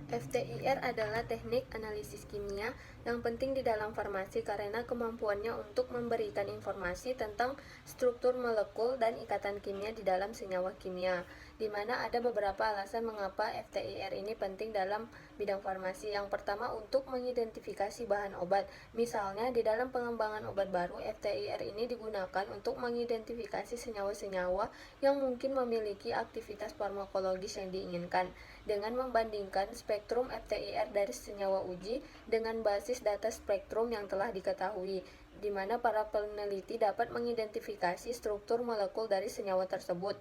FTIR adalah teknik analisis kimia yang penting di dalam farmasi karena kemampuannya untuk memberikan informasi tentang struktur molekul dan ikatan kimia di dalam senyawa kimia, di mana ada beberapa alasan mengapa FTIR ini penting dalam bidang farmasi. Yang pertama, untuk mengidentifikasi bahan obat. Misalnya, di dalam pengembangan obat baru, FTIR ini digunakan untuk mengidentifikasi senyawa-senyawa yang mungkin memiliki aktivitas farmakologis yang diinginkan, dengan membandingkan spektrum FTIR dari senyawa uji dengan basis data spektrum yang telah diketahui, di mana para peneliti dapat mengidentifikasi struktur molekul dari senyawa tersebut.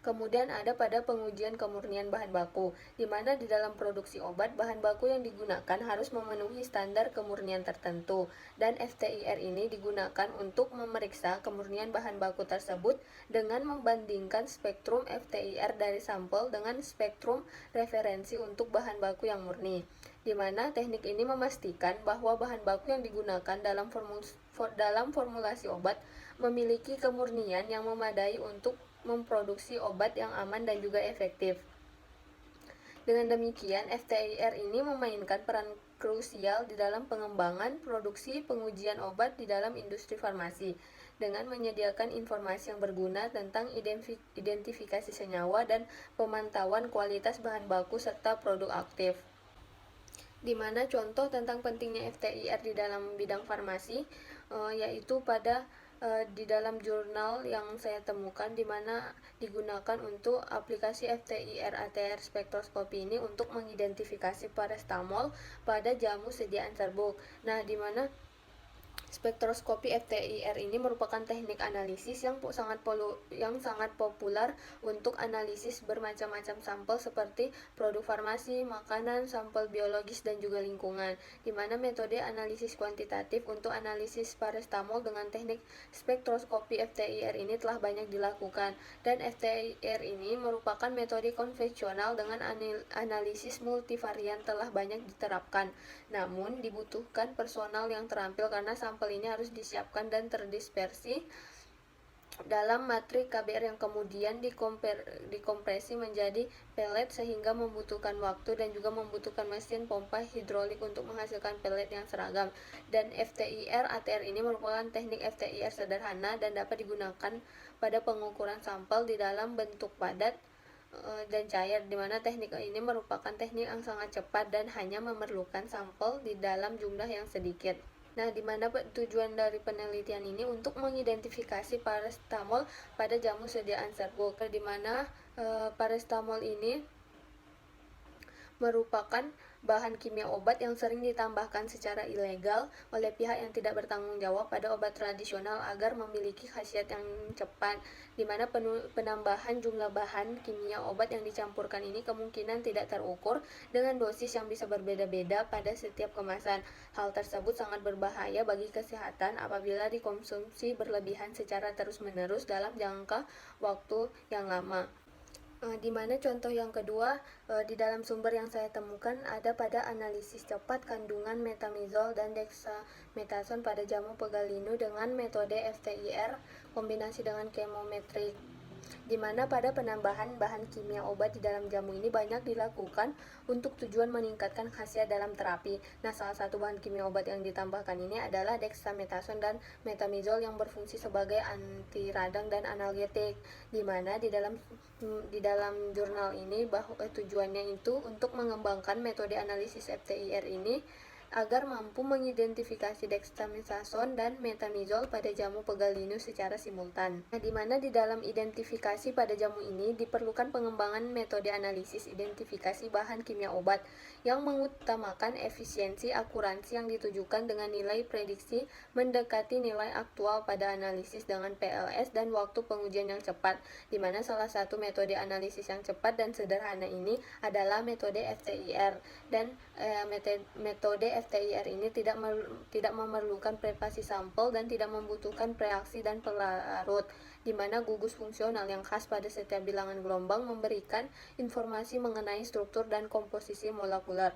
Kemudian ada pada pengujian kemurnian bahan baku, di mana di dalam produksi obat, bahan baku yang digunakan harus memenuhi standar kemurnian tertentu, dan FTIR ini digunakan untuk memeriksa kemurnian bahan baku tersebut dengan membandingkan spektrum FTIR dari sampel dengan spektrum referensi untuk bahan baku yang murni, di mana teknik ini memastikan bahwa bahan baku yang digunakan dalam formulasi obat memiliki kemurnian yang memadai untuk memproduksi obat yang aman dan juga efektif. Dengan demikian, FTIR ini memainkan peran krusial di dalam pengembangan, produksi, pengujian obat di dalam industri farmasi, dengan menyediakan informasi yang berguna tentang identifikasi senyawa dan pemantauan kualitas bahan baku serta produk aktif. Di mana contoh tentang pentingnya FTIR di dalam bidang farmasi, yaitu pada di dalam jurnal yang saya temukan, di mana digunakan untuk aplikasi FTIR ATR spektroskopi ini untuk mengidentifikasi paracetamol pada jamu sediaan serbuk. Nah, di mana spektroskopi FTIR ini merupakan teknik analisis yang sangat populer untuk analisis bermacam-macam sampel seperti produk farmasi, makanan, sampel biologis, dan juga lingkungan, di mana metode analisis kuantitatif untuk analisis paracetamol dengan teknik spektroskopi FTIR ini telah banyak dilakukan, dan FTIR ini merupakan metode konvensional dengan analisis multivarian telah banyak diterapkan. Namun, dibutuhkan personal yang terampil karena sampel ini harus disiapkan dan terdispersi dalam matrik KBR yang kemudian dikompresi menjadi pelet, sehingga membutuhkan waktu dan juga membutuhkan mesin pompa hidrolik untuk menghasilkan pelet yang seragam. Dan FTIR ATR ini merupakan teknik FTIR sederhana dan dapat digunakan pada pengukuran sampel di dalam bentuk padat dan cair, di mana teknik ini merupakan teknik yang sangat cepat dan hanya memerlukan sampel di dalam jumlah yang sedikit. Nah, di mana tujuan dari penelitian ini untuk mengidentifikasi paracetamol pada jamu sediaan serbuk, di mana paracetamol ini merupakan bahan kimia obat yang sering ditambahkan secara ilegal oleh pihak yang tidak bertanggung jawab pada obat tradisional agar memiliki khasiat yang cepat, di mana penambahan jumlah bahan kimia obat yang dicampurkan ini kemungkinan tidak terukur dengan dosis yang bisa berbeda-beda pada setiap kemasan. Hal tersebut sangat berbahaya bagi kesehatan apabila dikonsumsi berlebihan secara terus-menerus dalam jangka waktu yang lama. Di mana contoh yang kedua, di dalam sumber yang saya temukan ada pada analisis cepat kandungan metamizol dan dexamethasone pada jamu pegalinu dengan metode FTIR kombinasi dengan chemometrik, di mana pada penambahan bahan kimia obat di dalam jamu ini banyak dilakukan untuk tujuan meningkatkan khasiat dalam terapi. Nah, salah satu bahan kimia obat yang ditambahkan ini adalah dexamethasone dan metamizol yang berfungsi sebagai anti radang dan analgetik, di mana di dalam jurnal ini tujuannya itu untuk mengembangkan metode analisis FTIR ini agar mampu mengidentifikasi dexamethasone dan metamizol pada jamu pegalinu secara simultan. Nah, di mana di dalam identifikasi pada jamu ini diperlukan pengembangan metode analisis identifikasi bahan kimia obat yang mengutamakan efisiensi akuransi yang ditujukan dengan nilai prediksi mendekati nilai aktual pada analisis dengan PLS dan waktu pengujian yang cepat, di mana salah satu metode analisis yang cepat dan sederhana ini adalah metode FTIR, dan metode FTIR ini tidak memerlukan privasi sampel dan tidak membutuhkan reaksi dan pelarut, di mana gugus fungsional yang khas pada setiap bilangan gelombang memberikan informasi mengenai struktur dan komposisi molekuler.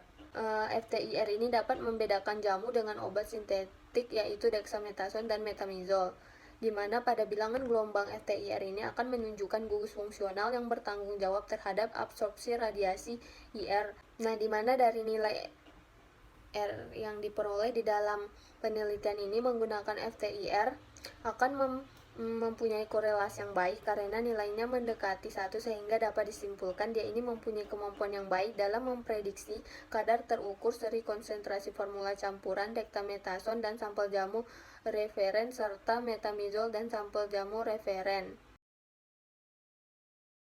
FTIR ini dapat membedakan jamu dengan obat sintetik yaitu dexamethasone dan metamizol. di mana pada bilangan gelombang FTIR ini akan menunjukkan gugus fungsional yang bertanggung jawab terhadap absorpsi radiasi IR. Nah, di mana dari nilai R yang diperoleh di dalam penelitian ini menggunakan FTIR akan mempunyai korelasi yang baik karena nilainya mendekati 1 sehingga dapat disimpulkan dia ini mempunyai kemampuan yang baik dalam memprediksi kadar terukur seri konsentrasi formula campuran dexamethasone dan sampel jamu referen serta metamizol dan sampel jamu referen.